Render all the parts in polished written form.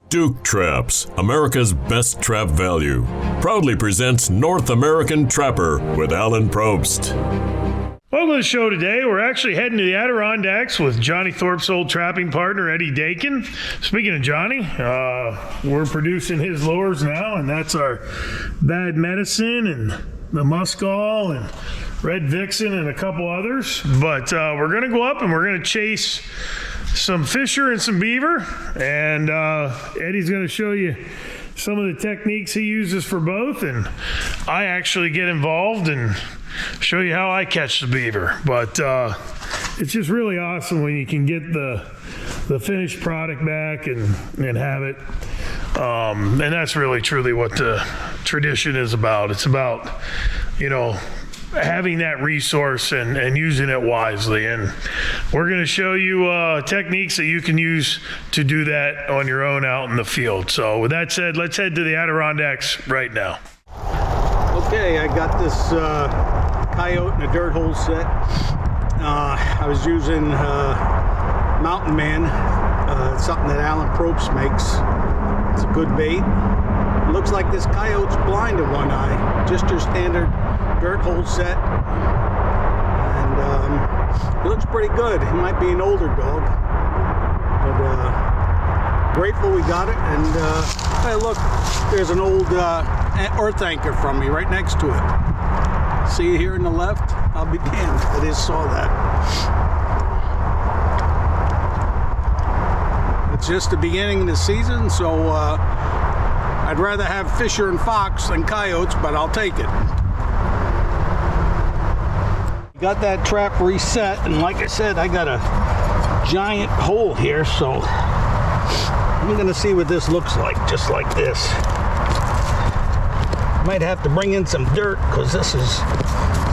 Duke Traps, America's best trap value, proudly presents North American Trapper with Alan Probst. Welcome to the show today. We're actually heading to the Adirondacks with Johnny Thorpe's old trapping partner, Eddie Dakin. Speaking of Johnny, we're producing his lures now, and that's our Bad Medicine and the Muskol and Red Vixen and a couple others. But we're going to go up and we're going to chase some fisher and some beaver, and Eddie's going to show you some of the techniques he uses for both, and I actually get involved and show you how I catch the beaver. But it's just really awesome when you can get the finished product back and have it, and that's really truly what the tradition is about. It's about, you know, having that resource and using it wisely, and we're going to show you techniques that you can use to do that on your own out in the field. So with that said, let's head to the Adirondacks right now. Okay, I got this Coyote and a dirt hole set. I was using Mountain Man, something that Alan Probst makes. It's a good bait. It looks like this Coyote's blind in one eye, just your standard dirt hole set, and it looks pretty good. He might be an older dog, but grateful we got it. And hey, look, there's an old earth anchor from me right next to it. See it here in the left? I'll be damned, I just saw that. It's just the beginning of the season, so I'd rather have fisher and fox than coyotes, but I'll take it. Got that trap reset, and like I said, I got a giant hole here, so I'm gonna see what this looks like, just like this. Might have to bring in some dirt, because this is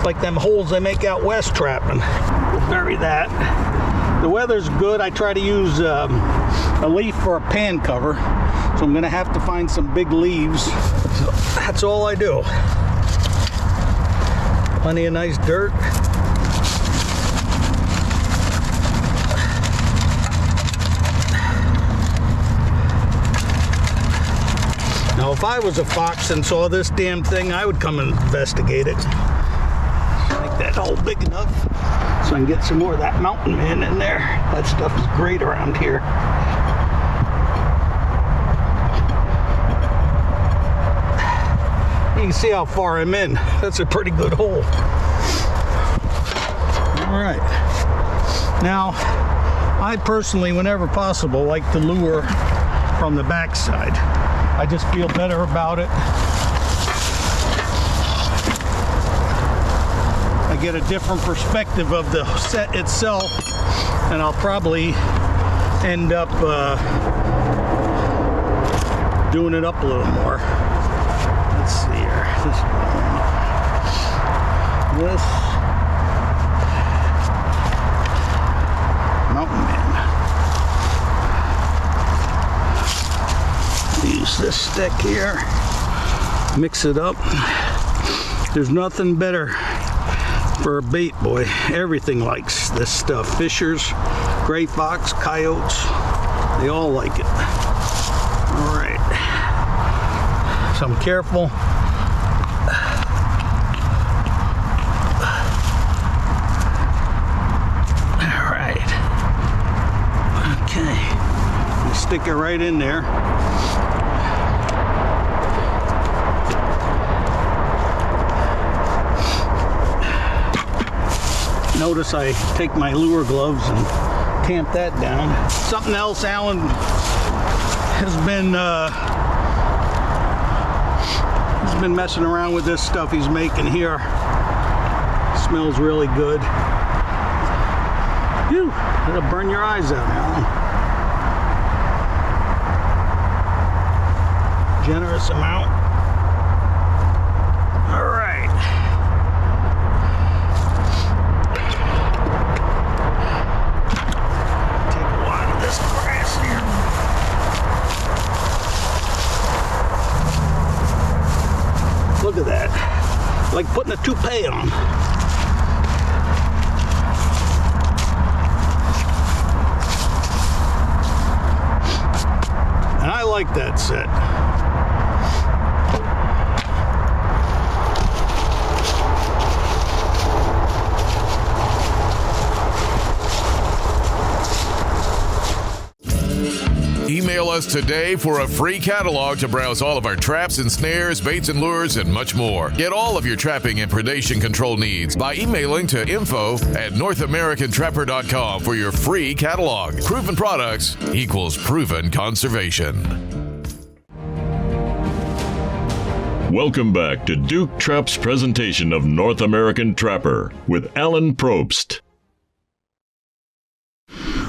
like them holes they make out west trapping. We'll bury that. The weather's good. I try to use a leaf for a pan cover, so I'm gonna have to find some big leaves. So that's all I do. Plenty of nice dirt. Now, if I was a fox and saw this damn thing, I would come and investigate it. Make that hole big enough so I can get some more of that Mountain Man in there. That stuff is great around here. You can see how far I'm in. That's a pretty good hole. All right. Now, I personally, whenever possible, like to lure from the backside. I just feel better about it. I get a different perspective of the set itself, and I'll probably end up doing it up a little more. Let's see here. This Mountain Man. Use this stick here, mix it up. There's nothing better for a bait, boy. Everything likes this stuff. Fishers, gray fox, coyotes, they all like it. All right, so I'm careful. All right, okay, stick it right in there. Notice I take my lure gloves and tamp that down. Something else Alan has been messing around with this stuff he's making here. Smells really good. Phew, that'll burn your eyes out, Alan. Generous amount. All right. Look at that. Like putting a toupee on. like that set. Email us today for a free catalog to browse all of our traps and snares, baits and lures, and much more. Get all of your trapping and predation control needs by emailing to info@NorthAmericanTrapper.com for your free catalog. Proven products equals proven conservation. Welcome back to Duke Trap's presentation of North American Trapper with Alan Probst.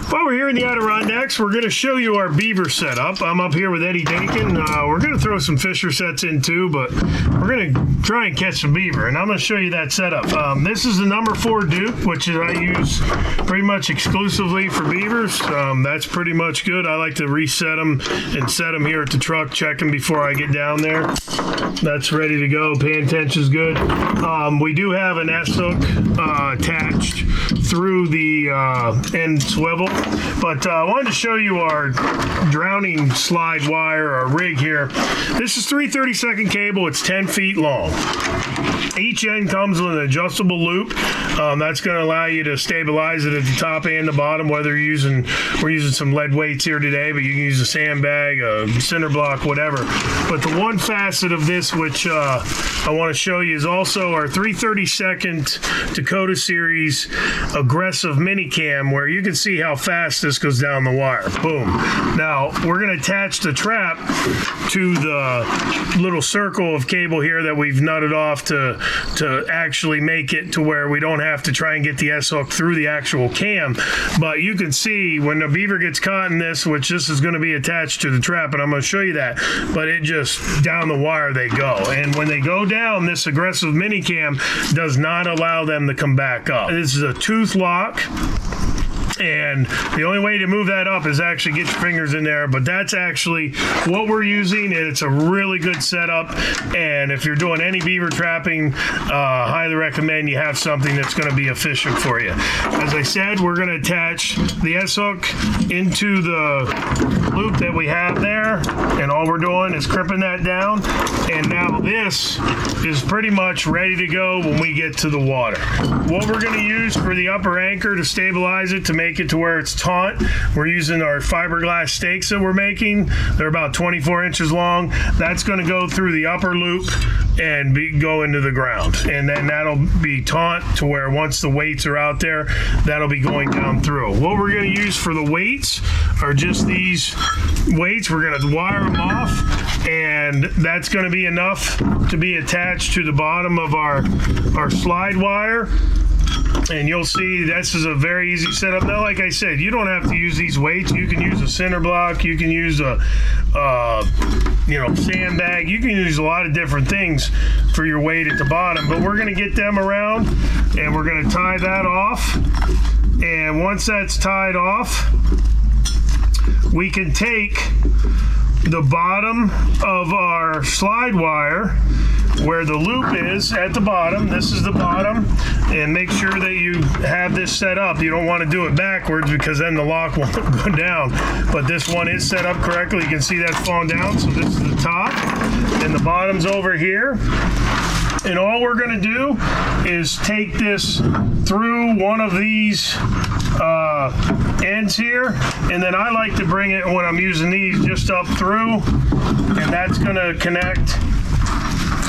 While we're here in the Adirondacks, we're going to show you our beaver setup. I'm up here with Eddie Dakin. We're going to throw some fisher sets in too, but we're going to try and catch some beaver, and I'm going to show you that setup. This is the number 4 Duke, which I use pretty much exclusively for beavers. That's pretty much good. I like to reset them and set them here at the truck, check them before I get down there. That's ready to go. Pan tension's good. We do have an S-hook attached through the end swivel. But I wanted to show you our drowning slide wire, our rig here. This is 3/32 cable. It's 10 feet long. Each end comes with an adjustable loop. That's going to allow you to stabilize it at the top and the bottom, whether we're using some lead weights here today, but you can use a sandbag, a cinder block, whatever. But the one facet of this, which I want to show you, is also our 3/32 Dakota Series aggressive mini cam, where you can see how fast this goes down the wire. Boom. Now, we're going to attach the trap to the little circle of cable here that we've nutted off to actually make it to where we don't have to try and get the S-hook through the actual cam. But you can see when the beaver gets caught in this, which this is going to be attached to the trap, and I'm going to show you that, but it just, down the wire they go. And when they go down, this aggressive mini cam does not allow them to come back up. This is a tooth lock. And the only way to move that up is actually get your fingers in there, but that's actually what we're using, and it's a really good setup. And if you're doing any beaver trapping, highly recommend you have something that's going to be efficient for you. As I said, we're going to attach the S-hook into the loop that we have there, and all we're doing is crimping that down. And now this is pretty much ready to go when we get to the water. What we're going to use for the upper anchor to stabilize it, to make it to where it's taut, we're using our fiberglass stakes that we're making. They're about 24 inches long. That's going to go through the upper loop and go into the ground, and then that'll be taut to where once the weights are out there, that'll be going down through. What we're going to use for the weights are just these weights. We're going to wire them off, and that's going to be enough to be attached to the bottom of our slide wire. And you'll see this is a very easy setup. Now, like I said, you don't have to use these weights. You can use a cinder block. You can use a sandbag. You can use a lot of different things for your weight at the bottom. But we're going to get them around, and we're going to tie that off. And once that's tied off, we can take the bottom of our slide wire, where the loop is at the bottom. This is the bottom, and make sure that you have this set up. You don't want to do it backwards because then the lock won't go down, but this one is set up correctly. You can see that falling down. So this is the top, and the bottom's over here. And all we're going to do is take this through one of these ends here, and then I like to bring it, when I'm using these, just up through, and that's going to connect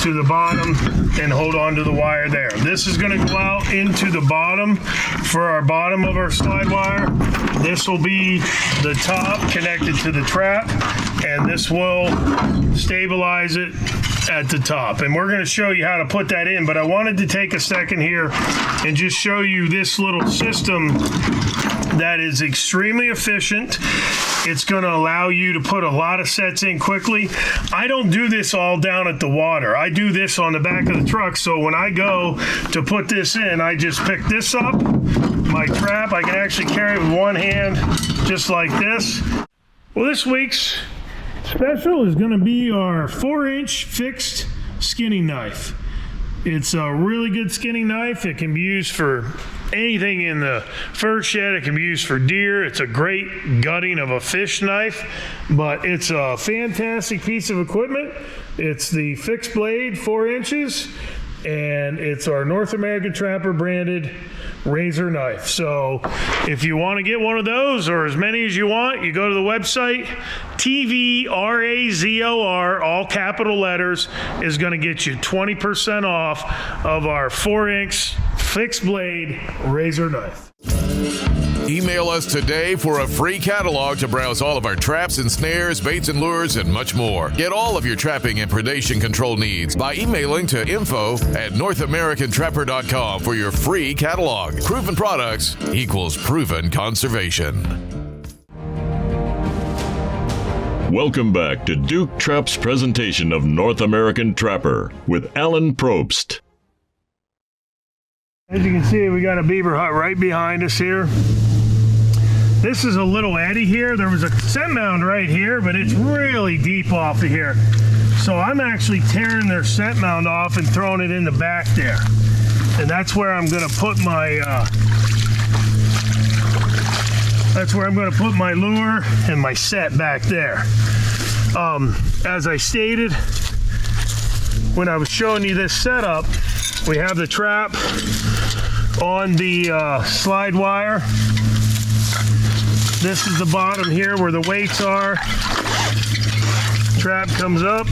to the bottom and hold on to the wire there. This is going to go out into the bottom for our bottom of our slide wire. This will be the top connected to the trap, and this will stabilize it at the top. And we're going to show you how to put that in, but I wanted to take a second here and just show you this little system that is extremely efficient. It's going to allow you to put a lot of sets in quickly. I don't do this all down at the water. I do this on the back of the truck, so when I go to put this in, I just pick this up, my trap. I can actually carry it with one hand, just like this. Well, this week's special is going to be our 4-inch fixed skinning knife. It's a really good skinning knife. It can be used for anything in the fur shed. It can be used for deer. It's a great gutting of a fish knife, but it's a fantastic piece of equipment. It's the fixed blade, 4 inches, and it's our North American Trapper branded razor knife. So if you want to get one of those or as many as you want, you go to the website. TVRAZOR, all capital letters, is going to get you 20% off of our 4-inch fixed blade razor knife. Email us today for a free catalog to browse all of our traps and snares, baits and lures, and much more. Get all of your trapping and predation control needs by emailing to info@NorthAmericanTrapper.com for your free catalog. Proven products equals proven conservation. Welcome back to Duke Trap's presentation of North American Trapper with Alan Probst. As you can see, we got a beaver hut right behind us here. This is a little eddy here. There was a scent mound right here, but it's really deep off of here. So I'm actually tearing their scent mound off and throwing it in the back there. And that's where I'm gonna put my lure and my set back there. As I stated when I was showing you this setup, we have the trap on the slide wire. This is the bottom here where the weights are. Trap comes up,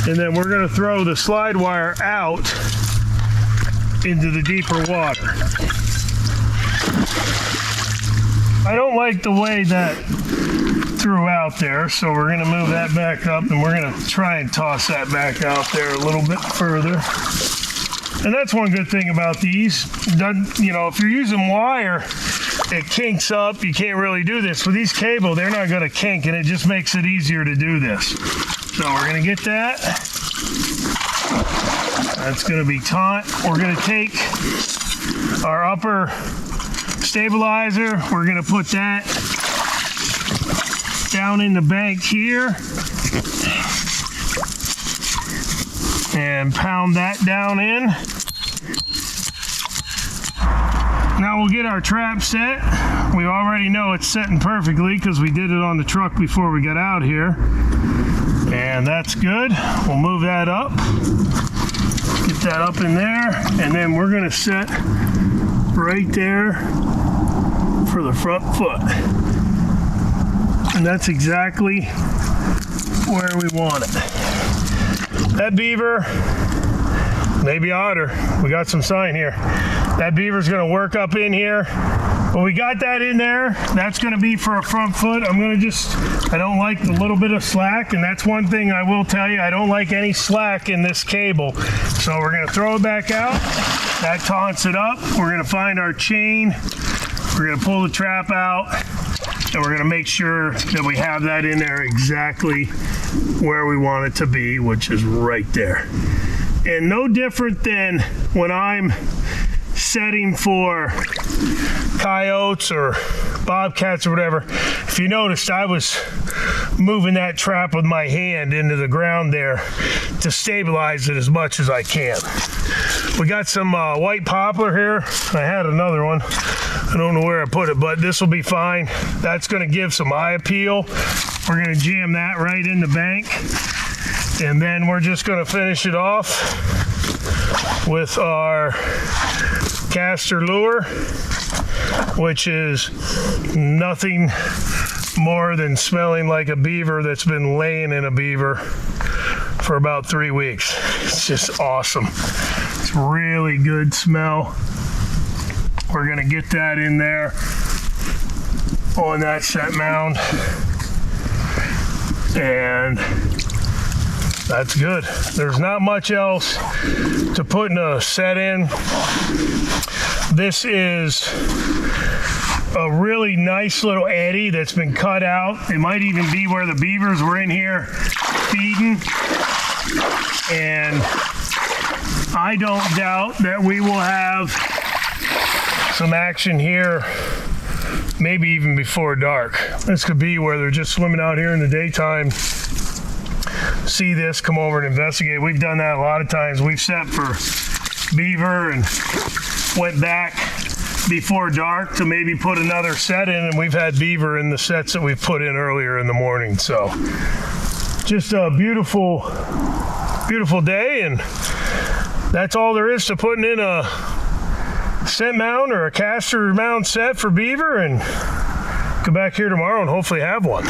and then we're going to throw the slide wire out into the deeper water. I don't like the way that threw out there, so we're going to move that back up, and we're going to try and toss that back out there a little bit further. And that's one good thing about these. You know, if you're using wire, it kinks up. You can't really do this. With these cable, they're not going to kink, and it just makes it easier to do this. So we're going to get that. That's going to be taut. We're going to take our upper stabilizer. We're going to put that down in the bank here and pound that down in. Now we'll get our trap set. We already know it's setting perfectly because we did it on the truck before we got out here. And that's good. We'll move that up. Get that up in there. And then we're going to set right there for the front foot. And that's exactly where we want it. That beaver, maybe otter, we got some sign here. That beaver's gonna work up in here. But we got that in there. That's gonna be for a front foot. I don't like the little bit of slack, and that's one thing I will tell you, I don't like any slack in this cable. So we're gonna throw it back out. That taunts it up. We're gonna find our chain. We're gonna pull the trap out, and we're gonna make sure that we have that in there exactly where we want it to be, which is right there. And no different than when I'm setting for coyotes or bobcats or whatever. If you noticed, I was moving that trap with my hand into the ground there to stabilize it as much as I can. We got some white poplar here. I had another one. I don't know where I put it, but this will be fine. That's going to give some eye appeal. We're going to jam that right in the bank. And then we're just going to finish it off with our caster lure, which is nothing more than smelling like a beaver that's been laying in a beaver for about 3 weeks. It's just awesome. It's really good smell. We're gonna get that in there on that set mound, and that's good. There's not much else to put in a set in. This is a really nice little eddy that's been cut out. It might even be where the beavers were in here feeding. And I don't doubt that we will have some action here, maybe even before dark. This could be where they're just swimming out here in the daytime, see this, come over and investigate. We've done that a lot of times. We've set for beaver and went back before dark to maybe put another set in, and we've had beaver in the sets that we've put in earlier in the morning. So just a beautiful day, and that's all there is to putting in a scent mount or a caster mount set for beaver, and come back here tomorrow and hopefully have one.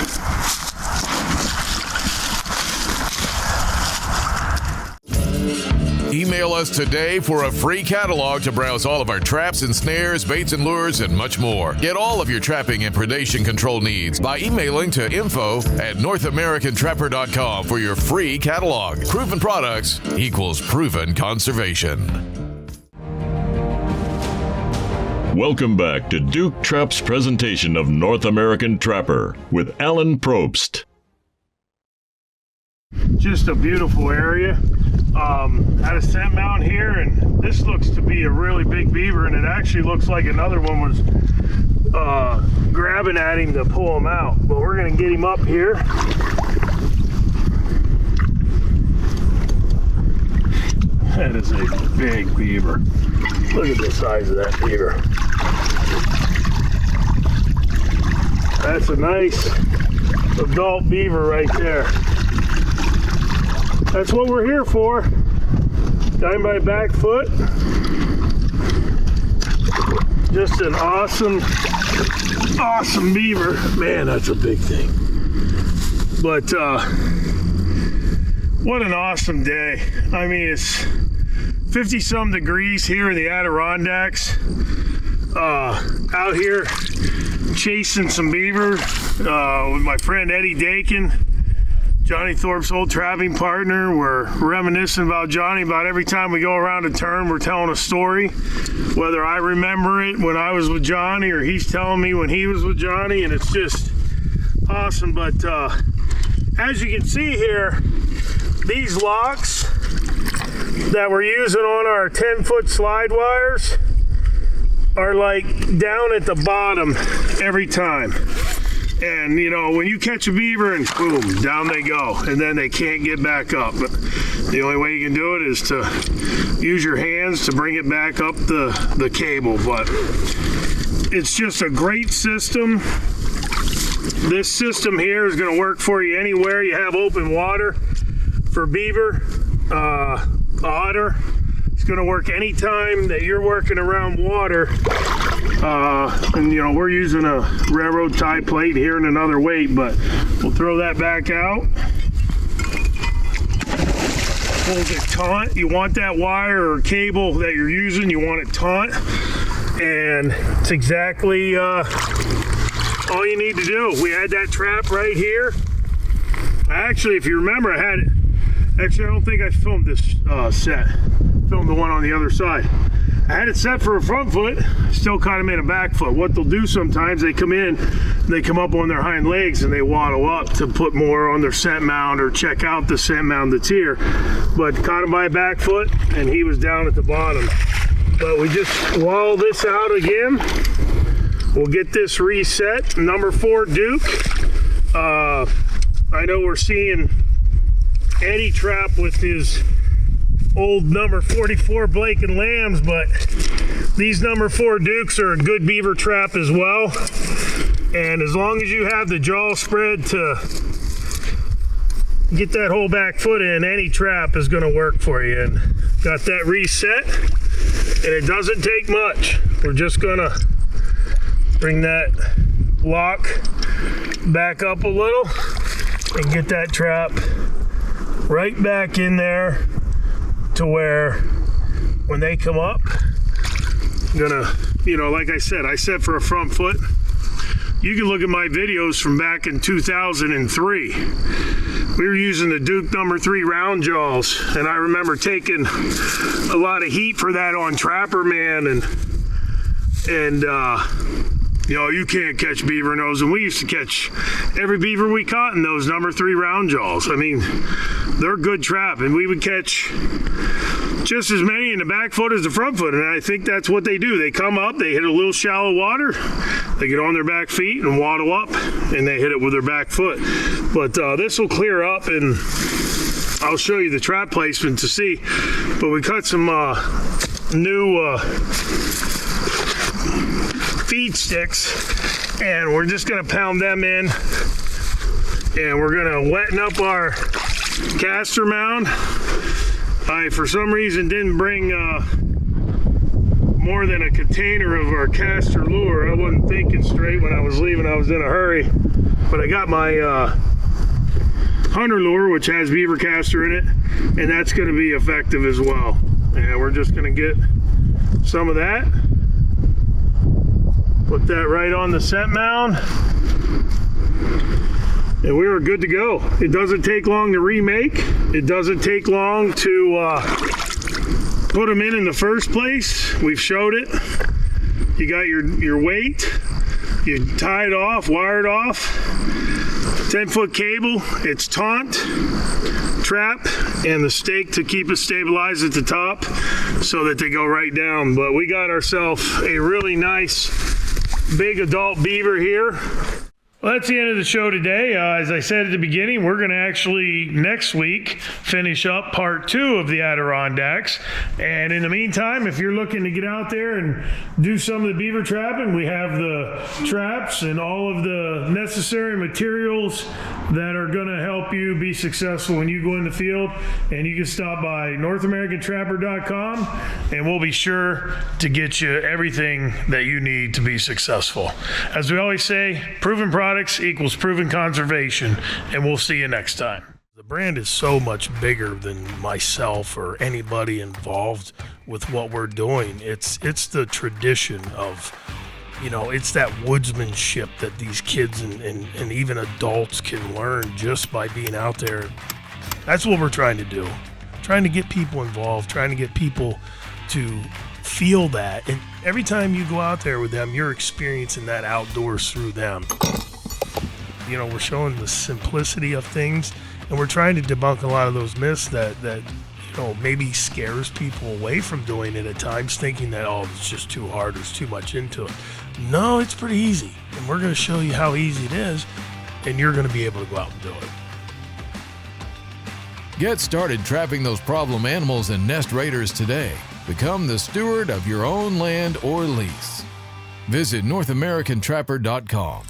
Email us today for a free catalog to browse all of our traps and snares, baits and lures, and much more. Get all of your trapping and predation control needs by emailing to info@NorthAmericanTrapper.com for your free catalog. Proven products equals proven conservation. Welcome back to Duke Trap's presentation of North American Trapper with Alan Probst. Just a beautiful area. Had a scent mount here, and this looks to be a really big beaver, and it actually looks like another one was grabbing at him to pull him out. But we're gonna get him up here. That is a big beaver. Look at the size of that beaver. That's a nice adult beaver right there. That's what we're here for. Down by back foot. Just an awesome beaver. Man, that's a big thing. But what an awesome day. I mean, it's 50-some degrees here in the Adirondacks. Out here chasing some beaver with my friend Eddie Dakin, Johnny Thorpe's old trapping partner. We're reminiscing about Johnny. About every time we go around a turn, we're telling a story. Whether I remember it when I was with Johnny or he's telling me when he was with Johnny, and it's just awesome. But as you can see here, these locks that we're using on our 10-foot slide wires are like down at the bottom every time. And you know, when you catch a beaver and boom, down they go, and then they can't get back up. But the only way you can do it is to use your hands to bring it back up the cable. But it's just a great system. This system here is going to work for you anywhere you have open water. For beaver, otter, it's going to work anytime that you're working around water. And you know, we're using a railroad tie plate here and another weight, but we'll throw that back out. Hold it taut. You want that wire or cable that you're using, you want it taut, and it's exactly all you need to do. We had that trap right here. Actually, if you remember, I had it. Actually, I don't think I filmed this set. Filmed the one on the other side. I had it set for a front foot, still caught him in a back foot. What they'll do sometimes, they come in, they come up on their hind legs and they waddle up to put more on their scent mount or check out the scent mount that's here. But caught him by a back foot and he was down at the bottom. But we just wall this out again. We'll get this reset. Number 4 Duke. I know we're seeing Eddie trap with his old number 44 Blake and Lambs, but these number 4 Dukes are a good beaver trap as well. And as long as you have the jaw spread to get that whole back foot in, any trap is going to work for you. And got that reset, and it doesn't take much. We're just going to bring that lock back up a little and get that trap right back in there to where when they come up, I'm gonna, you know, like I said, I set for a front foot. You can look at my videos from back in 2003. We were using the Duke number 3 round jaws, and I remember taking a lot of heat for that on Trapper Man, and you know, you can't catch beaver in those, and we used to catch every beaver we caught in those number 3 round jaws. I mean, they're good trap, and we would catch just as many in the back foot as the front foot, and I think that's what they do. They come up, they hit a little shallow water, they get on their back feet and waddle up, and they hit it with their back foot. But this will clear up, and I'll show you the trap placement to see. But we cut some new feed sticks, and we're just gonna pound them in, and we're gonna weten up our caster mound. I, for some reason, didn't bring more than a container of our caster lure. I wasn't thinking straight when I was leaving. I was in a hurry, but I got my hunter lure, which has beaver caster in it, and that's going to be effective as well. And we're just going to get some of that, put that right on the scent mound, and we are good to go. It doesn't take long to remake. It doesn't take long to put them in the first place. We've showed it. You got your weight, you tie it off, wire it off, 10-foot cable, it's taunt, trap, and the stake to keep it stabilized at the top so that they go right down. But we got ourselves a really nice big adult beaver here. Well, that's the end of the show today. As I said at the beginning, we're going to actually next week finish up part 2 of the Adirondacks. And in the meantime, if you're looking to get out there and do some of the beaver trapping, we have the traps and all of the necessary materials that are going to help you be successful when you go in the field. And you can stop by NorthAmericanTrapper.com, and we'll be sure to get you everything that you need to be successful. As we always say, proven products equals proven conservation, and we'll see you next time. The brand is so much bigger than myself or anybody involved with what we're doing. It's the tradition of, it's that woodsmanship that these kids and even adults can learn just by being out there. That's what we're trying to do. Trying to get people involved, trying to get people to feel that. And every time you go out there with them, you're experiencing that outdoors through them. We're showing the simplicity of things, and we're trying to debunk a lot of those myths that maybe scares people away from doing it at times, thinking that, it's just too hard, there's too much into it. No, it's pretty easy, and we're going to show you how easy it is, and you're going to be able to go out and do it. Get started trapping those problem animals and nest raiders today. Become the steward of your own land or lease. Visit NorthAmericanTrapper.com.